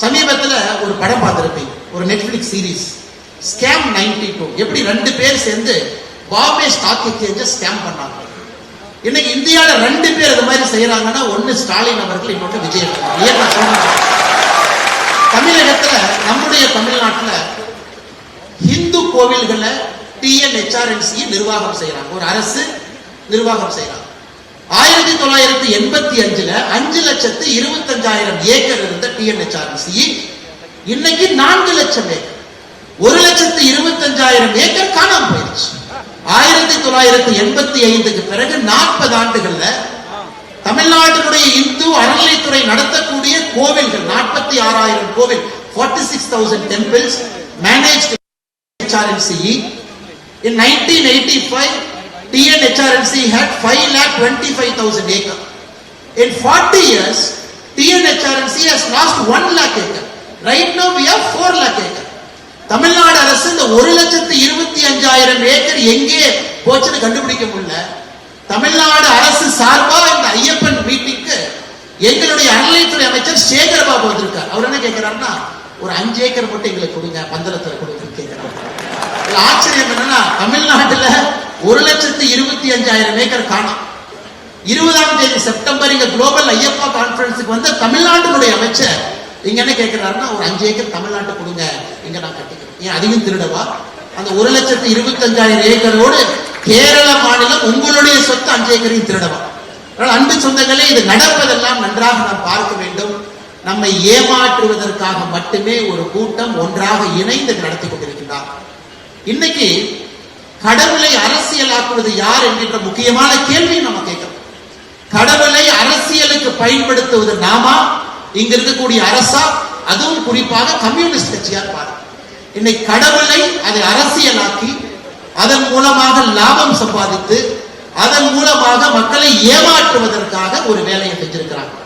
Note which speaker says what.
Speaker 1: சமீபத்தில் ஒரு படம் பார்த்திருப்பீங்க, ஒரு நெட்ஃபிளிக்ஸ் சீரீஸ் ஸ்கேம் 92. எப்படி 2 பேர் சேர்ந்து பாம்பே ஸ்டாக் எக்ஸ்சேஞ்ச ஸ்கேம் பண்ணாங்க. இன்னைக்கு இந்தியாவில் 2 பேர் இது மாதிரி செய்யறாங்கன்னா, ஒன்னு ஸ்டாலின் அவர்கள், இன்னொன்று விஜய். தமிழகத்துல, நம்முடைய தமிழ்நாட்டில் இந்து கோவில்களை TNHRNC நிர்வாகம் செய்யறாங்க, ஒரு அரசு நிர்வாகம் செய்யறாங்க. 1985 5,25,000 ஏக்கர் இருந்த TNHRNC இன்னைக்கு 4 லட்சம் ஏக்கர், 1,25,000 ஏக்கர் காணாம போயிடுச்சு. 1985க்கு பிறகு 40 ஆண்டுகள்ல தமிழ்நாட்டினுடைய இந்து அறநிலைத்துறை நடத்தக்கூடிய கோவில்கள் 46,000 கோவில், 46,000 temples managed TNHRNC. In 1985 TNHRNC had 5,25,000 acres. In 40 years, TNHRNC has lost 1 lakh acre. Right now we have 4 lakh acre. Tamil Nadu அரசு இந்த 1,25,000 ஏக்கர் எங்கே போச்சுன்னு கண்டுபிடிக்க முடியல. தமிழ்நாடு அரசு சார்பா இந்த ஐயப்பன் மீட்டிங்க்கு எங்களுடைய அறநிலைத்துறை அமைச்சர் சேகர்பாபு வந்திருக்கார். அவர் என்ன கேட்கிறாருன்னா, ஒரு 5 ஏக்கர் மட்டும் எங்களுக்கு கொடுங்க, பந்தளத்துல கொடுங்க கேட்கிறார். ஆச்சரியம் என்னன்னா, தமிழ்நாட்டுல 1,25,000 ஏக்கர் காணோம். 20ஆம் தேதி செப்டம்பர் இங்க குளோபல் ஐயப்பா கான்பரன்ஸுக்கு வந்த தமிழ்நாட்டினுடைய அமைச்சர் இங்க என்ன கேட்கிறாருன்னா, ஒரு 5 ஏக்கர் தமிழ்நாட்டு கொடுங்க, இங்க நான் கட்டிக்கிறேன். ஏன் அதையும் திருடவா? அந்த 1,25,000 ஏக்கரோடு கேரள மாநிலம் உங்களுடைய சொத்து 5 ஏக்கரையும் திருடவா? அன்பு சொந்தங்களே, இது நடப்பதெல்லாம் நன்றாக நாம் பார்க்க வேண்டும். நம்மை ஏமாற்றுவதற்காக மட்டுமே ஒரு கூட்டம் ஒன்றாக இணைந்து நடத்தி கொண்டிருக்கிறார். இன்னைக்கு கடவுளை அரசியலாக்குவது யார் என்கின்ற முக்கியமான கேள்வி நம்ம கேட்கிறோம். கடவுளை அரசியலுக்கு பயன்படுத்துவது நாமா, இங்க இருக்கக்கூடிய அரசா, அதுவும் குறிப்பாக கம்யூனிஸ்ட் கட்சியார் பாருங்க. இன்னைக்கு கடவுளை அதை அரசியலாக்கி அதன் மூலமாக லாபம் சம்பாதித்து அதன் மூலமாக மக்களை ஏமாற்றுவதற்காக ஒரு வேலையை செஞ்சிருக்கிறாங்க.